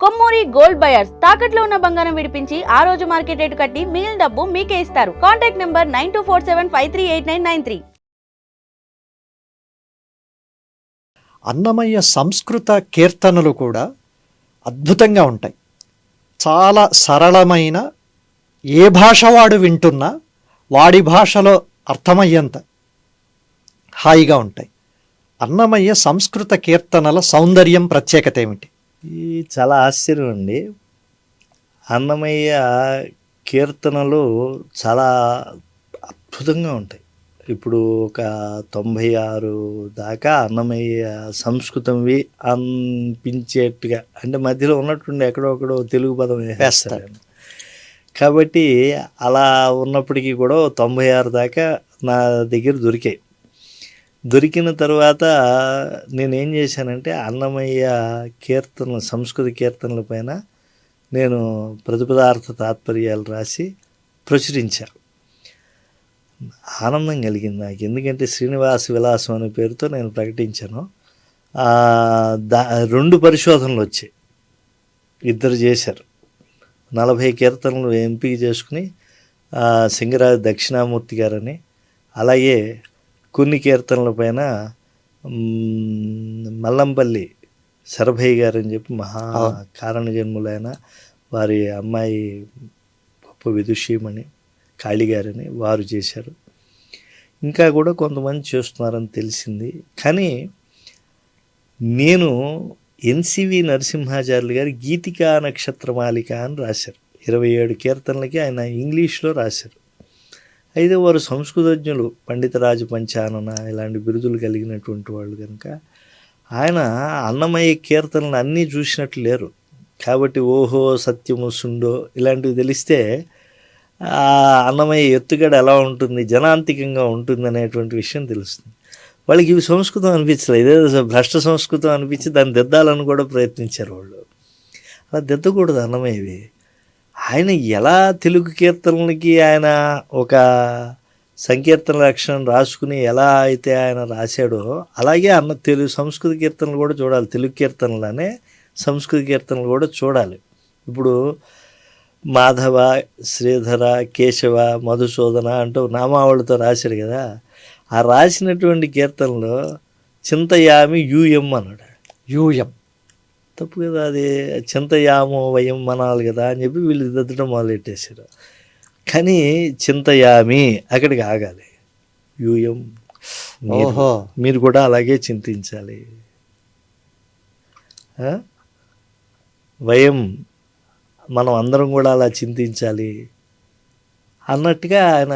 Kommuri gold buyers తాకట్లో ఉన్న బంగారం విడిపించి ఆ రోజు మార్కెట్ రేటు కట్టి మిగిలిన డబ్బు మీకే ఇస్తారు. Contact number 9247538993. అన్నమయ్య సంస్కృత కీర్తనలు కూడా అద్భుతంగా ఉంటాయి. చాలా సరళమైన, ఏ భాష వాడు వింటున్నా వాడి భాషలో అర్థమయ్యేంత హాయిగా ఉంటాయి. అన్నమయ్య సంస్కృత కీర్తనల సౌందర్యం, ప్రత్యేకత ఏమిటి? ఇది చాలా ఆశ్చర్యం అండి. అన్నమయ్య కీర్తనలు చాలా అద్భుతంగా ఉంటాయి. ఇప్పుడు ఒక 96 దాకా అన్నమయ్య సంస్కృతంవి అనిపించేట్టుగా, అంటే మధ్యలో ఉన్నట్టుండి ఎక్కడో తెలుగు పదం వేస్తారు. కాబట్టి అలా ఉన్నప్పటికీ కూడా 96 దాకా నా దగ్గర దొరికాయి. దొరికిన తర్వాత నేనేం చేశానంటే అన్నమయ్య కీర్తన, సంస్కృత కీర్తనల పైన నేను ప్రతిపదార్థ తాత్పర్యాలు రాసి ప్రచురించాను. ఆనందం కలిగింది నాకు, ఎందుకంటే శ్రీనివాస విలాసం అనే పేరుతో నేను ప్రకటించాను. 2 పరిశోధనలు వచ్చాయి, ఇద్దరు చేశారు. 40 కీర్తనలు ఎంపిక చేసుకుని సింగరాజు దక్షిణామూర్తి గారని, అలాగే కొన్ని కీర్తనల పైన మల్లంపల్లి శరభయ్య గారు అని చెప్పి మహా కారణ జన్ములైన వారి అమ్మాయి గొప్ప విదుషీమణి కాళీగారని వారు చేశారు. ఇంకా కూడా కొంతమంది చేస్తున్నారని తెలిసింది. కానీ నేను ఎన్సివి నరసింహాచార్యులు గారి గీతికా నక్షత్రమాలిక అని రాశారు. 27 కీర్తనలకి ఆయన ఇంగ్లీష్లో రాశారు. అయితే వారు సంస్కృతజ్ఞులు, పండితరాజు పంచానన ఇలాంటి బిరుదులు కలిగినటువంటి వాళ్ళు కనుక ఆయన అన్నమయ్య కీర్తనలు అన్నీ చూసినట్లు లేరు. కాబట్టి ఓహో సత్యము సుండో ఇలాంటివి తెలిస్తే అన్నమయ్య ఎత్తుగడ ఎలా ఉంటుంది, జనాంతికంగా ఉంటుంది అనేటువంటి విషయం తెలుస్తుంది. వాళ్ళకి ఇవి సంస్కృతం అనిపించలేదు, ఇదేదో భ్రష్ట సంస్కృతం అనిపించి దాన్ని దిద్దాలని కూడా ప్రయత్నించారు వాళ్ళు. అలా దిద్దకూడదు అన్నమయ్యవి. ఆయన ఎలా తెలుగు కీర్తనలకి ఆయన ఒక సంకీర్తన లక్షణం రాసుకుని ఎలా అయితే ఆయన రాశాడో అలాగే తెలుగు సంస్కృత కీర్తనలు కూడా చూడాలి. తెలుగు కీర్తనలనే సంస్కృత కీర్తనలు కూడా చూడాలి. ఇప్పుడు మాధవ, శ్రీధర, కేశవ, మధుసూదన అంటూ నామావళితో రాశాడు కదా. ఆ రాసినటువంటి కీర్తనలో చింతయామి యూఎం అన్నాడు. యూఎం తప్పు కదా, అది చింతయామో వయం అనాలి కదా అని చెప్పి వీళ్ళు దిద్దడం మొదలెట్టేశారు. కానీ చింతయామి అక్కడికి ఆగాలి. యూఎం మీరు కూడా అలాగే చింతించాలి. వయం మనం అందరం కూడా అలా చింతించాలి అన్నట్టుగా ఆయన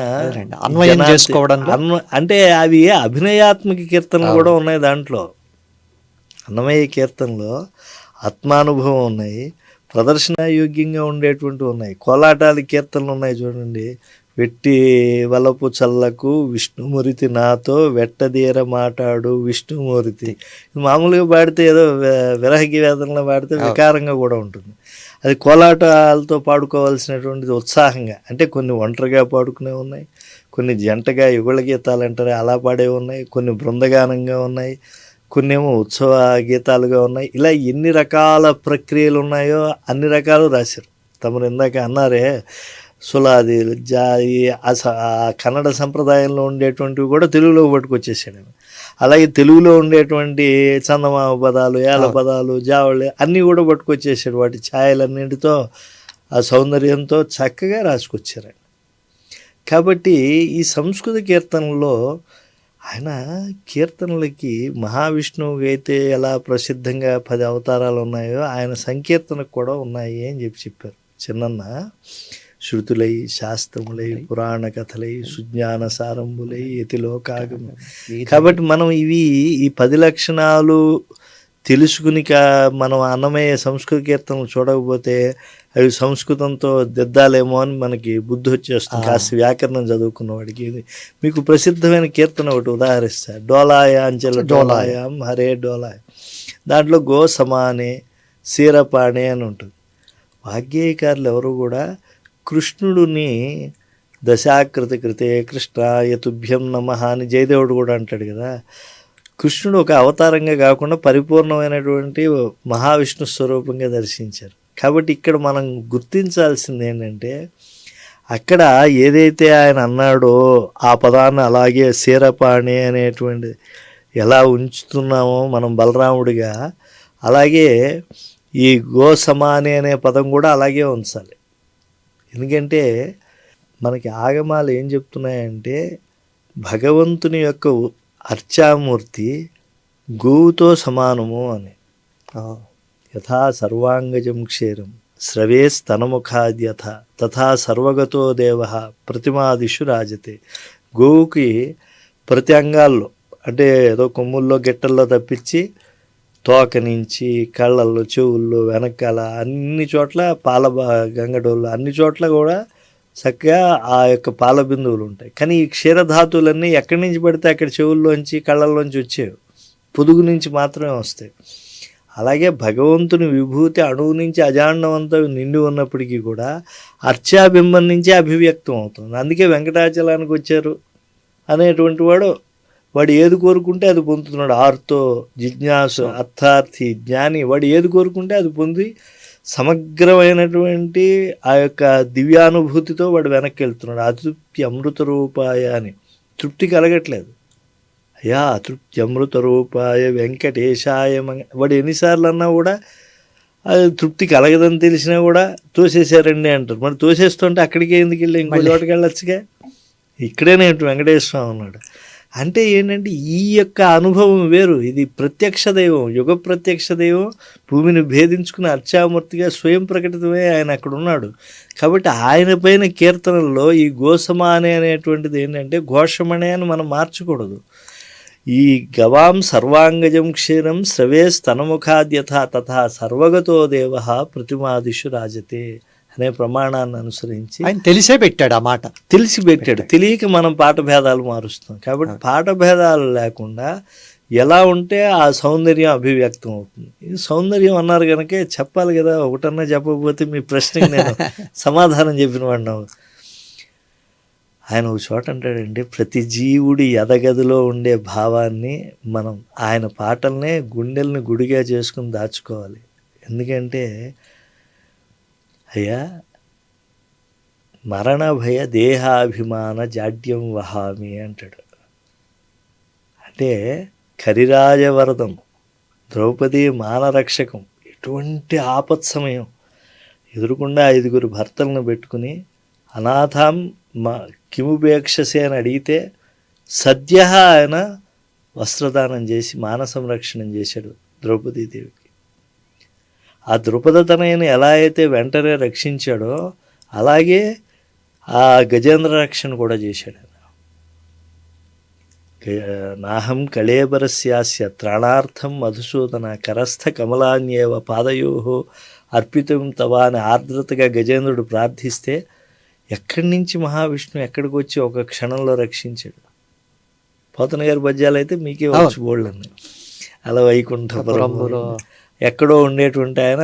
అన్వయం చేసుకోవడం. అంటే అవి అభినయాత్మక కీర్తనలు కూడా ఉన్నాయి దాంట్లో. అన్నమయ్య కీర్తనలో ఆత్మానుభవం ఉన్నాయి, ప్రదర్శనాయోగ్యంగా ఉండేటువంటి ఉన్నాయి. కోలాటాల కీర్తనలు ఉన్నాయి చూడండి. వెట్టి వలపు చల్లకు విష్ణుమూర్తి నాతో వెట్టదీర మాటాడు విష్ణుమూర్తి. మామూలుగా పాడితే ఏదో విరహగి వేదనలో పాడితే వికారంగా కూడా ఉంటుంది. అది కోలాటాలతో పాడుకోవాల్సినటువంటిది ఉత్సాహంగా, అంటే కొన్ని ఒంటరిగా పాడుకునే ఉన్నాయి, కొన్ని జంటగా యుగళ గీతాలు అంటారు అలా పాడేవి ఉన్నాయి, కొన్ని బృందగానంగా ఉన్నాయి, కొన్ని ఏమో ఉత్సవ గీతాలుగా ఉన్నాయి. ఇలా ఎన్ని రకాల ప్రక్రియలు ఉన్నాయో అన్ని రకాలు రాశారు. తమరు ఇందాక అన్నారే సులాది కన్నడ సంప్రదాయంలో ఉండేటువంటివి కూడా తెలుగులో పట్టుకొచ్చేసాడు. అలాగే తెలుగులో ఉండేటువంటి చందమామ పదాలు, ఏల పదాలు, జావళి అన్నీ కూడా పట్టుకొచ్చేసాడు. వాటి ఛాయలన్నింటితో ఆ సౌందర్యంతో చక్కగా రాసుకొచ్చారు. కాబట్టి ఈ సంస్కృత కీర్తనలో ఆయన కీర్తనలకి మహావిష్ణువుకి అయితే ఎలా ప్రసిద్ధంగా 10 అవతారాలు ఉన్నాయో ఆయన సంకీర్తనకు కూడా ఉన్నాయి అని చెప్పారు. చిన్నన్న శృతులై, శాస్త్రములై, పురాణ కథలై, సుజ్ఞాన సారంభులై, యతిలోకాగమ. కాబట్టి మనం ఈ 10 లక్షణాలు తెలుసుకుని మనం అన్నమయ్య సంస్కృత కీర్తనలు చూడకపోతే అవి సంస్కృతంతో దిద్దాలేమో అని మనకి బుద్ధి వచ్చేస్తుంది. కాస్త వ్యాకరణం చదువుకున్న వాడికి. మీకు ప్రసిద్ధమైన కీర్తన ఒకటి ఉదాహరిస్తా. డోలాయాంచల డోలాయాం హరే డోలాయ. దాంట్లో గో సమానే శీరపాణే అని ఉంటుంది. వాగ్గేయకారులు ఎవరు కూడా కృష్ణుడిని దశాకృతి కృతే కృష్ణాయ తుభ్యం నమః అని జయదేవుడు కూడా అంటాడు కదా. కృష్ణుడు ఒక అవతారంగా కాకుండా పరిపూర్ణమైనటువంటి మహావిష్ణు స్వరూపంగా దర్శించారు. కాబట్టి ఇక్కడ మనం గుర్తించాల్సింది ఏంటంటే, అక్కడ ఏదైతే ఆయన అన్నాడో ఆ పదాన్ని అలాగే శీరపాణి అనేటువంటి ఎలా ఉంచుతున్నామో మనం బలరాముడిగా, అలాగే ఈ గోసమాని అనే పదం కూడా అలాగే ఉంచాలి. ఎందుకంటే మనకి ఆగమాలు ఏం చెప్తున్నాయంటే, భగవంతుని యొక్క అర్చామూర్తి గోవుతో సమానము అని. యథా సర్వాంగజం క్షీరం స్రవే స్తనముఖాద్యథ తథా సర్వగతో దేవ ప్రతిమాదిషు రాజతే. గోవుకి ప్రతి అంగాల్లో, అంటే ఏదో కొమ్ముల్లో గిట్టల్లో తప్పించి తోక నుంచి కళ్ళల్లో, చెవుల్లో, వెనకాల అన్ని చోట్ల గంగడోళ్ళు అన్ని చోట్ల కూడా చక్కగా ఆ యొక్క పాల బిందువులు ఉంటాయి. కానీ ఈ క్షీరధాతువులన్నీ ఎక్కడి నుంచి పడితే అక్కడ చెవుల్లోంచి కళ్ళల్లోంచి వచ్చేవి, పొదుగు నుంచి మాత్రమే వస్తాయి. అలాగే భగవంతుని విభూతి అణువు నుంచి అజాండమంతా నిండి ఉన్నప్పటికీ కూడా అర్చాబింబం నుంచే అభివ్యక్తం అవుతుంది. అందుకే వెంకటాచలానికి వచ్చారు అనేటువంటి వాడు ఏది కోరుకుంటే అది పొందుతున్నాడు. ఆర్తో జిజ్ఞాసు అర్థార్థి జ్ఞాని, వాడు ఏది కోరుకుంటే అది పొంది సమగ్రమైనటువంటి ఆ యొక్క దివ్యానుభూతితో వాడు వెనక్కి వెళ్తున్నాడు. అతృప్తి అమృత రూపాయ అని. తృప్తి కలగట్లేదు. అయ్యా అతృప్తి అమృత రూపాయ వెంకటేశాయ వాడు ఎన్నిసార్లు అన్నా కూడా అది తృప్తి కలగదని తెలిసినా కూడా తోసేశారండి అంటారు. మరి తోసేస్తుంటే అక్కడికే ఎందుకు వెళ్ళి ఇంకో చోటకి వెళ్ళొచ్చుగా, ఇక్కడేనే వెంకటేశ్వర ఉన్నాడు. అంటే ఏంటంటే ఈ యొక్క అనుభవం వేరు. ఇది ప్రత్యక్ష దైవం, యుగ ప్రత్యక్ష దైవం, భూమిని భేదించుకున్న అర్చామూర్తిగా స్వయం ప్రకటితమే ఆయన అక్కడ ఉన్నాడు. కాబట్టి ఆయన పైన కీర్తనల్లో ఈ గోసమానే అనేటువంటిది ఏంటంటే ఘోషమణే అని మనం మార్చకూడదు. ఈ గవాం సర్వాంగజం క్షీరం స్రవే స్తనముఖాద్యథ తథా సర్వగతో దేవ ప్రతిమాదిషు రాజతే అనే ప్రమాణాన్ని అనుసరించి ఆయన తెలిసే పెట్టాడు ఆ మాట. తెలిసి పెట్టాడు. తెలియక మనం పాఠభేదాలు మారుస్తాం. కాబట్టి పాఠభేదాలు లేకుండా ఎలా ఉంటే ఆ సౌందర్యం అభివ్యక్తం అవుతుంది. ఇది సౌందర్యం అన్నారు కనుక చెప్పాలి కదా, ఒకటన్నా చెప్పకపోతే మీ ప్రశ్నకి నేను సమాధానం చెప్పిన వాడినావు. ఆయన ఒక చోట అంటాడండి, ప్రతి జీవుడి ఎదగదిలో ఉండే భావాన్ని మనం ఆయన పాటల్నే గుండెల్ని గుడిగా చేసుకుని దాచుకోవాలి. ఎందుకంటే అయ్యా మరణ భయ దేహాభిమాన జాడ్యం వహామి అంటాడు. అంటే కరిరాజవరదం, ద్రౌపది మానరక్షకం, ఎటువంటి ఆపత్ సమయం ఎదురుకుండా 5 భర్తలను పెట్టుకుని అనాథం కిముపేక్షసే అని అడిగితే సద్య ఆయన వస్త్రదానం చేసి మాన సంరక్షణం చేశాడు ద్రౌపదీదేవికి. ఆ ద్రుపదతనయని ఎలా అయితే వెంటనే రక్షించాడో అలాగే ఆ గజేంద్ర రక్షణ కూడా చేశాడు. నాహం కళేబరస్యాస్య త్రాణార్థం మధుసూదన కరస్థ కమలాన్యేవ పాదయో అర్పితం తవా అని ఆర్ద్రతగా గజేంద్రుడు ప్రార్థిస్తే ఎక్కడి నుంచి మహావిష్ణువు ఎక్కడికి వచ్చి ఒక క్షణంలో రక్షించాడు. పోతన గారి పద్యాలు అయితే మీకే వచ్చి బోళ్ళని. అలా వైకుంఠపురంలో ఎక్కడో ఉండేటువంటి ఆయన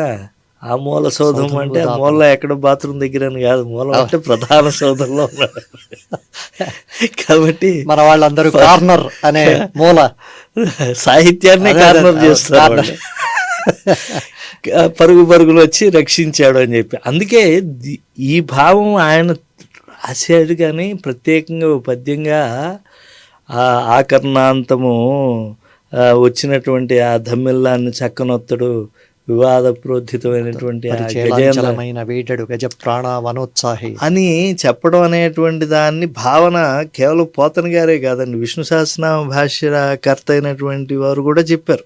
ఆ మూల సౌధం అంటే ఆ మూల ఎక్కడో బాత్రూమ్ దగ్గర అని కాదు, మూల అంటే ప్రధాన సౌధంలో ఉన్నాడు. కాబట్టి మన వాళ్ళందరూ కార్నర్ అనే మూల సాహిత్యాన్ని కార్నర్ చేస్తారు. పరుగులు వచ్చి రక్షించాడు అని చెప్పి. అందుకే ఈ భావం ఆయన రాశాడు. కానీ ప్రత్యేకంగా పద్యంగా ఆకర్ణాంతము వచ్చినటువంటి ఆ ధమ్మిల్లాన్ని చక్కనొత్తడు, వివాద ప్రోద్ధితమైనటువంటి గజేంద్రమైన వీడడు గజ ప్రాణ వనోత్సాహి అని చెప్పడం అనేటువంటి దాన్ని భావన కేవలం పోతన గారే కాదండి, విష్ణు సహస్రనామ భాష్యకర్త అయినటువంటి వారు కూడా చెప్పారు.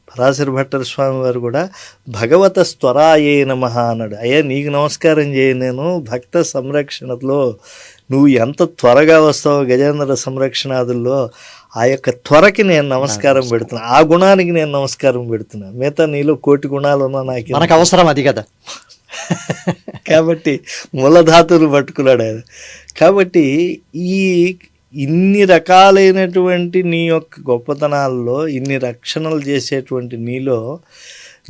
పరాశర భట్టర్ స్వామి వారు కూడా భగవత స్వరాయే నమః అన్నాడు. అయ్యా నీకు నమస్కారం చేయ, నేను భక్త సంరక్షణలో నువ్వు ఎంత త్వరగా వస్తావో గజేంద్ర సంరక్షణాదుల్లో ఆ యొక్క త్వరకి నేను నమస్కారం పెడుతున్నా, ఆ గుణానికి నేను నమస్కారం పెడుతున్నా. మిగతా నీలో 1,000,000 గుణాలు ఉన్నా నాకు అవసరం అది కదా. కాబట్టి మూలధాతులు పట్టుకున్నాడు ఆయన. కాబట్టి ఇన్ని రకాలైనటువంటి నీ యొక్క గొప్పతనాల్లో ఇన్ని రక్షణలు చేసేటువంటి నీలో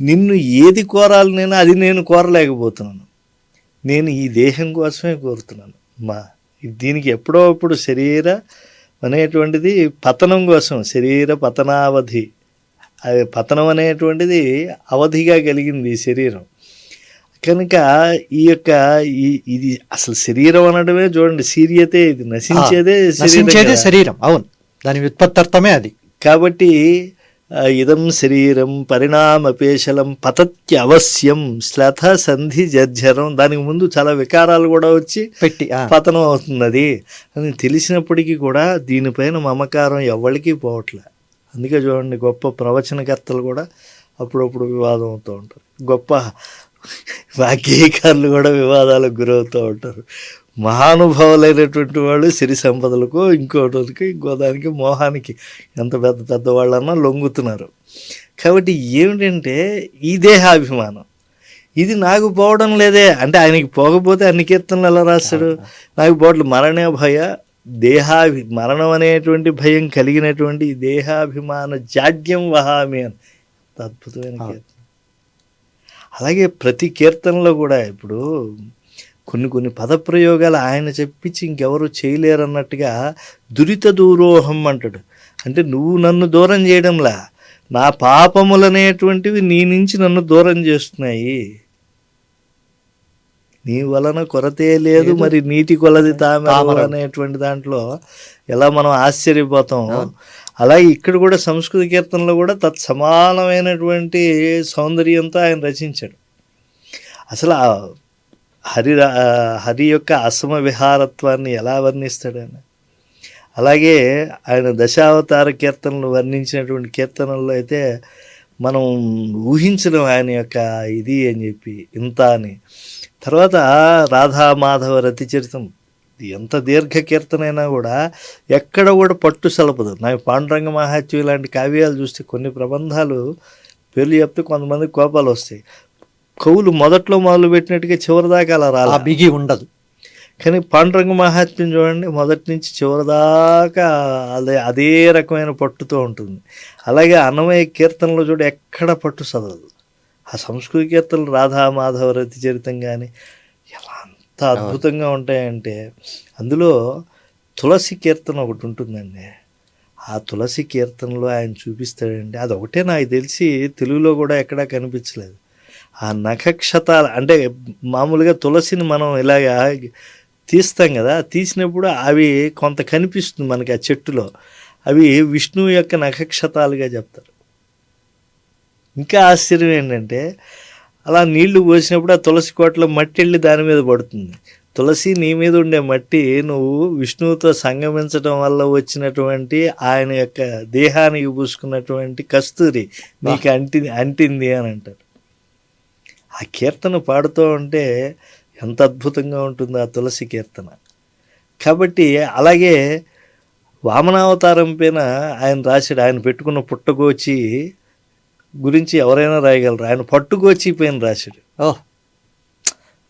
నిన్ను ఏది కోరాలి అది నేను కోరలేకపోతున్నాను. నేను ఈ దేహం కోసమే కోరుతున్నాను. దీనికి ఎప్పుడో అప్పుడు శరీర అనేటువంటిది పతనం కోసం, శరీర పతనావధి. అది పతనం అనేటువంటిది అవధిగా కలిగింది ఈ శరీరం. కనుక ఈ యొక్క ఇది అసలు శరీరం అనడమే చూడండి, శీర్యతే, ఇది నశించేదే శరీరం. అవును, దాని వ్యుత్పత్తర్థమే అది. కాబట్టి ఇదం శరీరం పరిణామపేశలం పతత్య అవశ్యం శ్లథ సంధి జర్జరం. దానికి ముందు చాలా వికారాలు కూడా వచ్చి పతనం అవుతుంది అది అని తెలిసినప్పటికీ కూడా దీనిపైన మమకారం ఎవరికి పోవట్లే. అందుకే చూడండి, గొప్ప ప్రవచనకర్తలు కూడా అప్పుడప్పుడు వివాదం అవుతూ ఉంటారు, గొప్ప వాగ్గేయకారులు కూడా వివాదాలకు గురవుతూ ఉంటారు. మహానుభావులైనటువంటి వాళ్ళు సిరి సంపదలకు, ఇంకోటికి, ఇంకో దానికి, మోహానికి ఎంత పెద్ద పెద్ద వాళ్ళన్నా లొంగుతున్నారు. కాబట్టి ఏమిటంటే ఈ దేహాభిమానం, ఇది నాకు పోవడం లేదే అంటే, ఆయనకి పోకపోతే అన్ని కీర్తనలు ఎలా రాస్తాడు? నాకు పోవట్లేదు. మరణే భయ మరణం అనేటువంటి భయం కలిగినటువంటి ఈ దేహాభిమాన జాడ్యం వహామి అని అద్భుతమైన కీర్తన. అలాగే ప్రతి కీర్తనలో కూడా ఇప్పుడు కొన్ని పదప్రయోగాలు ఆయన చెప్పించి ఇంకెవరు చేయలేరు అన్నట్టుగా దురిత దూరోహం అంటాడు. అంటే నువ్వు నన్ను దూరం చేయడంలా, నా పాపములనేటువంటివి నీ నుంచి నన్ను దూరం చేస్తున్నాయి. నీ వలన కొరతే లేదు, మరి నీటి కొలది తామెర అనేటువంటి దాంట్లో ఎలా మనం ఆశ్చర్యపోతాం. అలాగే ఇక్కడ కూడా సంస్కృత కీర్తనలో కూడా తత్సమానమైనటువంటి సౌందర్యంతో ఆయన రచించాడు. అసలు హరి యొక్క అసమ విహారత్వాన్ని ఎలా వర్ణిస్తాడు ఆయన. అలాగే ఆయన దశావతార కీర్తనలు వర్ణించినటువంటి కీర్తనల్లో అయితే మనం ఊహించడం ఆయన యొక్క ఇది అని చెప్పి ఇంత అని. తర్వాత రాధామాధవ రతిచరితం, ఎంత దీర్ఘ కీర్తనైనా కూడా ఎక్కడ కూడా పట్టు సలపదు. నాకు పాండురంగ మహాత్మ్యం ఇలాంటి కావ్యాలు చూస్తే కొన్ని ప్రబంధాలు పేర్లు చెప్తే కొంతమంది కోపాలు వస్తాయి. కవులు మొదట్లో మొదలు పెట్టినట్టుగా చివరి దాకా అలా రాలా, బిగి ఉండదు. కానీ పాండురంగ మహాత్మ్యం చూడండి, మొదటి నుంచి చివరి దాకా అదే రకమైన పట్టుతో ఉంటుంది. అలాగే అన్నమయ్య కీర్తనలో చూడ ఎక్కడ పట్టు చదవదు. ఆ సంస్కృత కీర్తనలు రాధామాధవ రతి చరితం కానీ ఎలా అంత అద్భుతంగా ఉంటాయంటే, అందులో తులసి కీర్తన ఒకటి ఉంటుందండి. ఆ తులసి కీర్తనలో ఆయన చూపిస్తాడండి, అది ఒకటే నాకు తెలిసి తెలుగులో కూడా ఎక్కడా కనిపించలేదు. ఆ నఖక్షతాలు అంటే మామూలుగా తులసిని మనం ఇలాగా తీస్తాం కదా, తీసినప్పుడు అవి కొంత కనిపిస్తుంది మనకి ఆ చెట్టులో, అవి విష్ణువు యొక్క నఖక్షతాలుగా చెప్తారు. ఇంకా ఆశ్చర్యం ఏంటంటే, అలా నీళ్లు పోసినప్పుడు ఆ తులసి కోటలో మట్టి వెళ్ళి దాని మీద పడుతుంది. తులసి నీ మీద ఉండే మట్టి నువ్వు విష్ణువుతో సంగమించడం వల్ల వచ్చినటువంటి ఆయన యొక్క దేహానికి పూసుకున్నటువంటి కస్తూరి నీకు అంటింది అని అంటారు. ఆ కీర్తన పాడుతూ ఉంటే ఎంత అద్భుతంగా ఉంటుందో ఆ తులసి కీర్తన. కాబట్టి అలాగే వామనావతారం పైన ఆయన రాశాడు. ఆయన పెట్టుకున్న పుట్టగోచి గురించి ఎవరైనా రాయగలరు, ఆయన పట్టుగోచి పైన రాశాడు.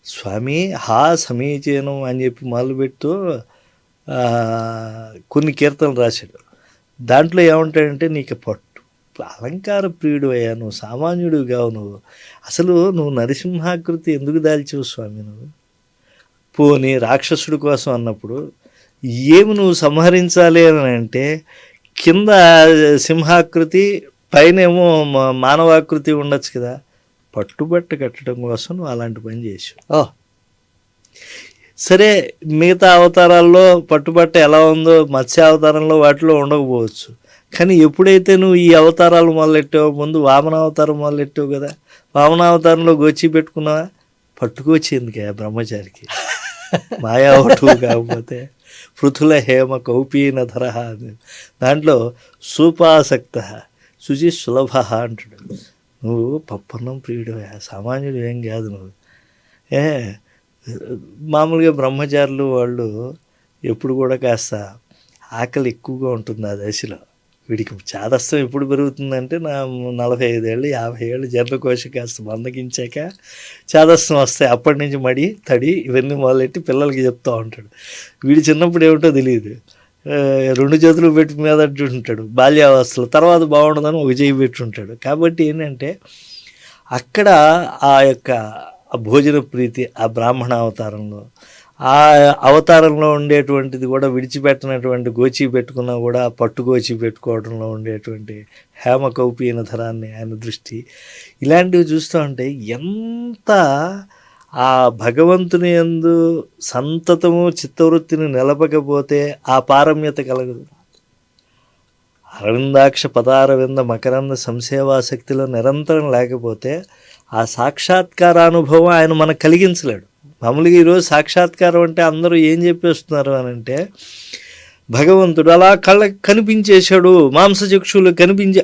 స్వామి హా సమీచీనం అని చెప్పి మొదలుపెడుతూ కొన్ని కీర్తనలు రాశాడు. దాంట్లో ఏమంటాడంటే, నీకు పట్టు అలంకార ప్రియుడు అయ్యా, నువ్వు సామాన్యుడు కావు, నువ్వు నరసింహాకృతి ఎందుకు దాల్చావు స్వామి? నువ్వు పోనీ రాక్షసుడి కోసం అన్నప్పుడు ఏమి నువ్వు సంహరించాలి అని అంటే, కింద సింహాకృతి పైనేమో మానవాకృతి ఉండొచ్చు కదా, పట్టుబట్ట కట్టడం కోసం నువ్వు అలాంటి పని చేసావు. సరే, మిగతా అవతారాల్లో పట్టుబట్ట ఎలా ఉందో మత్స్య అవతారంలో వాటిలో ఉండకపోవచ్చు, కానీ ఎప్పుడైతే నువ్వు ఈ అవతారాలు మొదలెట్టావో, ముందు వామనావతారం మొదలెట్టావు కదా, వామనావతారంలో గోచి పెట్టుకున్నావా? పట్టుకొచ్చి ఎందుకే బ్రహ్మచారికి మాయావటు కాకపోతే పృథుల హేమ కౌపీనధర అని దాంట్లో సూపాసక్త శుచి సులభ అంటాడు. నువ్వు పప్పన్నం ప్రియుడు, సామాన్యుడు ఏం కాదు నువ్వు. మామూలుగా బ్రహ్మచారులు వాళ్ళు ఎప్పుడు కూడా కాస్త ఆకలి ఎక్కువగా ఉంటుంది ఆ దశలో. వీడికి చాదస్తం ఎప్పుడు పెరుగుతుందంటే, నా 45 ఏళ్ళు 50 ఏళ్ళు జన్మకోశ కాస్త మందగించాక చాదస్తం వస్తాయి. అప్పటి నుంచి మడి తడి ఇవన్నీ మొదలెట్టి పిల్లలకి చెప్తూ ఉంటాడు. వీడి చిన్నప్పుడు ఏమిటో తెలియదు, 2 చేతులు పెట్టి మీద ఉంటాడు బాల్యావస్థలో, తర్వాత బాగుండదని ఒక చేయి పెట్టుంటాడు. కాబట్టి ఏంటంటే, అక్కడ ఆ యొక్క భోజన ప్రీతి ఆ బ్రాహ్మణ అవతారంలో, ఆ అవతారంలో ఉండేటువంటిది కూడా విడిచిపెట్టినటువంటి గోచి పెట్టుకున్నా కూడా పట్టు గోచి పెట్టుకోవడంలో ఉండేటువంటి హేమ కౌపీన ధరాన్ని ఆయన దృష్టి, ఇలాంటివి చూస్తూ ఉంటే ఎంత ఆ భగవంతుని యందు సంతతము చిత్తవృత్తిని నిలపకపోతే ఆ పారమ్యత కలగదు. అరవిందాక్ష పదారవింద మకరంద సంసేవాసక్తిలో నిరంతరం లేకపోతే ఆ సాక్షాత్కారానుభవం ఆయన మనకు కలిగించలేడు. మామూలుగా ఈరోజు సాక్షాత్కారం అంటే అందరూ ఏం చెప్పేస్తున్నారు అని అంటే, భగవంతుడు అలా కళ్ళకి కనిపించేశాడు, మాంసచక్షులు కనిపించే,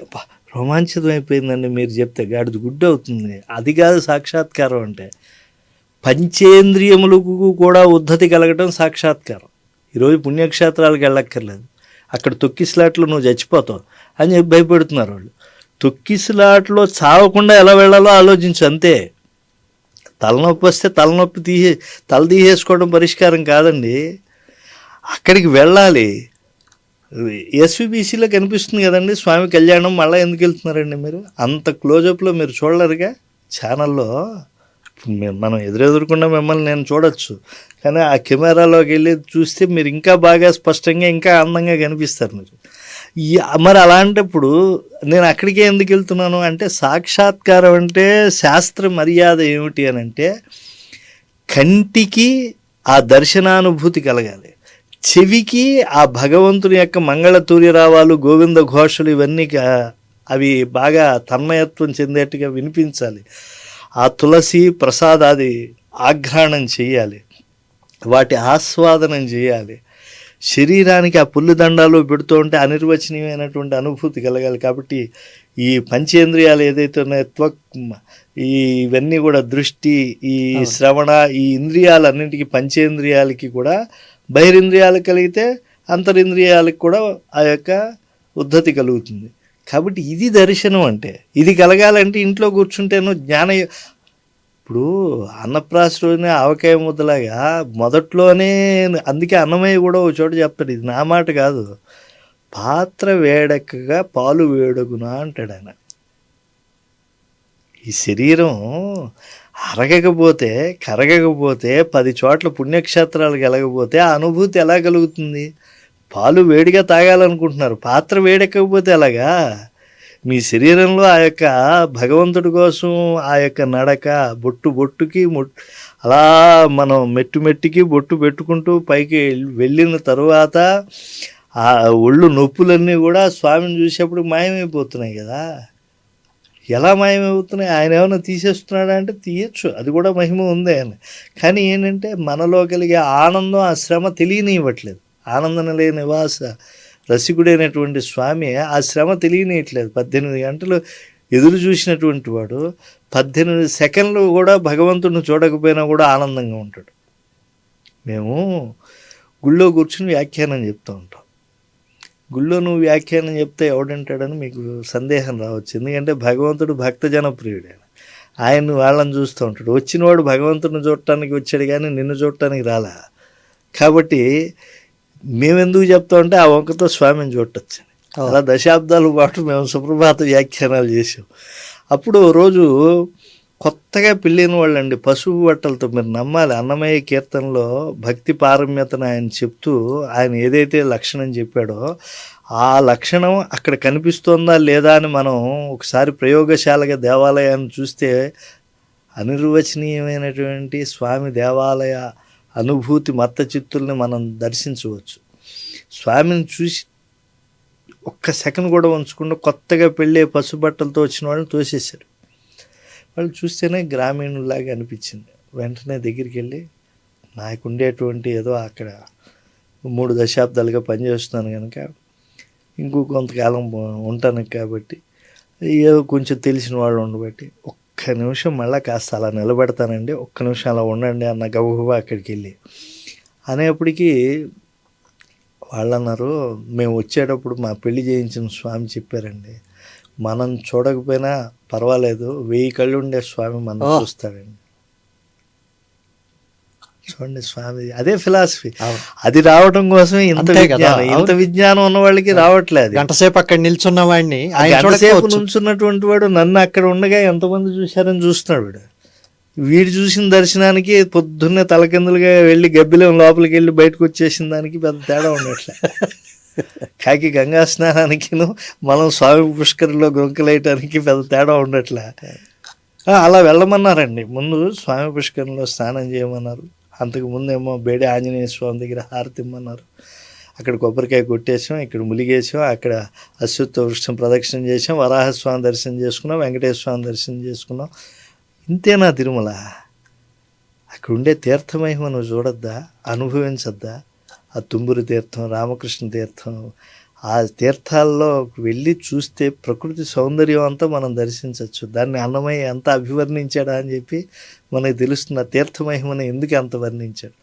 రోమాంచితం అయిపోయిందండి మీరు చెప్తే, గాడిది గుడ్డు అవుతుంది. అది కాదు సాక్షాత్కారం అంటే. పంచేంద్రియములకు కూడా ఉద్ధతి కలగటం సాక్షాత్కారం. ఈరోజు పుణ్యక్షేత్రాలకు వెళ్ళక్కర్లేదు, అక్కడ తొక్కిస్లాట్లో నువ్వు చచ్చిపోతావు అని చెప్పి భయపెడుతున్నారు వాళ్ళు. తొక్కిస్లాట్లో చావకుండా ఎలా వెళ్ళాలో ఆలోచించు అంతే. తలనొప్పి వస్తే తల తీసేసుకోవడం పరిష్కారం కాదండి, అక్కడికి వెళ్ళాలి. ఎస్విబిసిలో కనిపిస్తుంది కదండి స్వామి కళ్యాణం, మళ్ళీ ఎందుకు వెళ్తున్నారండి మీరు? అంత క్లోజప్లో మీరు చూడలేరుగా ఛానల్లో. మనం ఎదురెదురుకుండా మిమ్మల్ని నేను చూడొచ్చు, కానీ ఆ కెమెరాలోకి వెళ్ళి చూస్తే మీరు ఇంకా బాగా స్పష్టంగా ఇంకా అందంగా కనిపిస్తారు మీరు. మరి అలాంటప్పుడు నేను అక్కడికే ఎందుకు వెళ్తున్నాను అంటే, సాక్షాత్కారం అంటే శాస్త్ర మర్యాద ఏమిటి అని అంటే, కంటికి ఆ దర్శనానుభూతి కలగాలి, చెవికి ఆ భగవంతుని యొక్క మంగళతూర్యరావాలు గోవింద ఘోషలు ఇవన్నీ అవి బాగా తన్మయత్వం చెందేట్టుగా వినిపించాలి. ఆ తులసి ప్రసాదాది ఆఘ్రాణం చేయాలి, వాటి ఆస్వాదనం చేయాలి. శరీరానికి ఆ పుల్లు దండాలు పెడుతూ ఉంటే అనిర్వచనీయమైనటువంటి అనుభూతి కలగాలి. కాబట్టి ఈ పంచేంద్రియాలు ఏదైతే ఉన్నాయో ఇవన్నీ కూడా దృష్టి, ఈ శ్రవణ, ఈ ఇంద్రియాలన్నింటికి పంచేంద్రియాలకి కూడా బహిరింద్రియాలకు కలిగితే అంతరింద్రియాలకు కూడా ఆ యొక్క ఉద్ధతి కలుగుతుంది. కాబట్టి ఇది దర్శనం అంటే. ఇది కలగాలంటే ఇంట్లో కూర్చుంటేనో ఇప్పుడు అన్నప్రాసలోనే ఆవకాయ ముద్దలాగా మొదట్లోనే, అందుకే అన్నమయ్య కూడా ఒక చోట చెప్తాడు, ఇది నా మాట కాదు, పాత్ర వేడెక్కగా పాలు వేడగునా అంటాడు ఆయన. ఈ శరీరం అరగకపోతే కరగకపోతే 10 చోట్ల పుణ్యక్షేత్రాలు కలగకపోతే ఆ అనుభూతి ఎలా కలుగుతుంది? పాలు వేడిగా తాగాలనుకుంటున్నారు, పాత్ర వేడెక్కకపోతే ఎలాగా? మీ శరీరంలో ఆ యొక్క భగవంతుడి కోసం ఆ యొక్క నడక, బొట్టుకి అలా మనం మెట్టుకి బొట్టు పెట్టుకుంటూ పైకి వెళ్ళిన తరువాత ఆ ఒళ్ళు నొప్పులన్నీ కూడా స్వామిని చూసేప్పుడు మాయమైపోతున్నాయి కదా. ఎలా మాయమవుతున్నాయి? ఆయన ఏమైనా తీసేస్తున్నాడా అంటే తీయచ్చు, అది కూడా మహిమ ఉంది ఆయన. కానీ ఏంటంటే మనలో కలిగే ఆనందం ఆ శ్రమ తెలియనివ్వట్లేదు. ఆనందం లేని నివాస రసికుడైనటువంటి స్వామి ఆ శ్రమ తెలియనియట్లేదు. 18 గంటలు ఎదురు చూసినటువంటి వాడు 18 సెకండ్లు కూడా భగవంతుడిని చూడకపోయినా కూడా ఆనందంగా ఉంటాడు. మేము గుళ్ళో కూర్చుని వ్యాఖ్యానం చెప్తూ ఉంటాం. గుళ్ళో నువ్వు వ్యాఖ్యానం చెప్తే ఎవడంటాడని మీకు సందేహం రావచ్చు. ఎందుకంటే భగవంతుడు భక్తజన ప్రియుడు. ఆయన వాళ్ళని చూస్తూ ఉంటాడు. వచ్చినవాడు భగవంతుడిని చూడటానికి వచ్చాడు కానీ నిన్ను చూడటానికి రాలా. కాబట్టి మేమెందుకు చెప్తా ఉంటే ఆ వంకతో స్వామిని చూడటచ్చు. అలా దశాబ్దాల పాటు మేము సుప్రభాత వ్యాఖ్యానాలు చేసాం. అప్పుడు రోజు కొత్తగా పెళ్ళైన వాళ్ళండి పసుపు బట్టలతో, మీరు నమ్మాలి, అన్నమయ్య కీర్తనలో భక్తి పారమ్యతను ఆయన చెప్తూ ఆయన ఏదైతే లక్షణం చెప్పాడో ఆ లక్షణం అక్కడ కనిపిస్తోందా లేదా అని మనం ఒకసారి ప్రయోగశాలగా దేవాలయాన్ని చూస్తే అనిర్వచనీయమైనటువంటి స్వామి దేవాలయ అనుభూతి మత్త చిత్తుల్ని మనం దర్శించవచ్చు. స్వామిని చూసి ఒక్క సెకండ్ కూడా ఉంచకుండా కొత్తగా పెళ్ళే పసుబట్టలతో వచ్చిన వాళ్ళని తోసేశారు. వాళ్ళు చూస్తేనే గ్రామీణులాగా అనిపించింది. వెంటనే దగ్గరికి వెళ్ళి, నాకుండేటువంటి ఏదో అక్కడ 3 దశాబ్దాలుగా పనిచేస్తున్నాను కనుక ఇంకో కొంతకాలం ఉంటాను కాబట్టి ఏదో కొంచెం తెలిసిన వాళ్ళు ఉండబట్టి ఒక్క నిమిషం మళ్ళీ కాస్త అలా నిలబెడతానండి, ఒక్క నిమిషం అలా ఉండండి అన్న గబగబా అక్కడికి వెళ్ళి అనేప్పటికీ వాళ్ళు అన్నారు, మేము వచ్చేటప్పుడు మా పెళ్లి చేయించిన స్వామి చెప్పారండి, మనం చూడకపోయినా పర్వాలేదు 1000 కళ్ళు ఉండే స్వామి మనం చూస్తాడండి. చూడండి స్వామి అదే ఫిలాసఫీ. అది రావడం కోసమే ఇంత విజ్ఞానం ఉన్న వాళ్ళకి రావట్లేదు. గంటసేపు అక్కడ నిల్చున్న వాడిని గంటసేపు నుంచున్నటువంటి వాడు నన్ను అక్కడ ఉండగా ఎంతమంది చూశారని చూస్తున్నాడు వీడు. వీడు చూసిన దర్శనానికి పొద్దున్నే తలకిందులుగా వెళ్ళి గబ్బిలం లోపలికి వెళ్ళి బయటకు వచ్చేసిన దానికి పెద్ద తేడా ఉండట్లే. కాకి గంగా స్నానానికిను మనం స్వామి పుష్కరిలో గొంకలేయటానికి పెద్ద తేడా ఉండట్లే. అలా వెళ్ళమన్నారండి. ముందు స్వామి పుష్కరంలో స్నానం చేయమన్నారు. అంతకు ముందేమో బేడి ఆంజనేయ స్వామి దగ్గర హారతి ఇమ్మన్నారు. అక్కడ కొబ్బరికాయ కొట్టేసాం, ఇక్కడ ములిగేసాం, అక్కడ అశ్వత్థ వృక్షం ప్రదక్షిణ చేసాం, వరాహస్వామి దర్శనం చేసుకున్నాం, వెంకటేశ్వర స్వామి దర్శనం చేసుకున్నాం. ఇంతేనా తిరుమల? అక్కడ ఉండే తీర్థమహిమ నువ్వు చూడొద్దా, అనుభవించద్దా? ఆ తుంబురు తీర్థం, రామకృష్ణ తీర్థం, ఆ తీర్థాల్లో వెళ్ళి చూస్తే ప్రకృతి సౌందర్యం అంతా మనం దర్శించవచ్చు. దాన్ని అన్నమయ్య ఎంత అభివర్ణించాడా అని చెప్పి మనకు తెలుస్తుంది. ఆ తీర్థమహిమని ఎందుకు అంత వర్ణించాడు.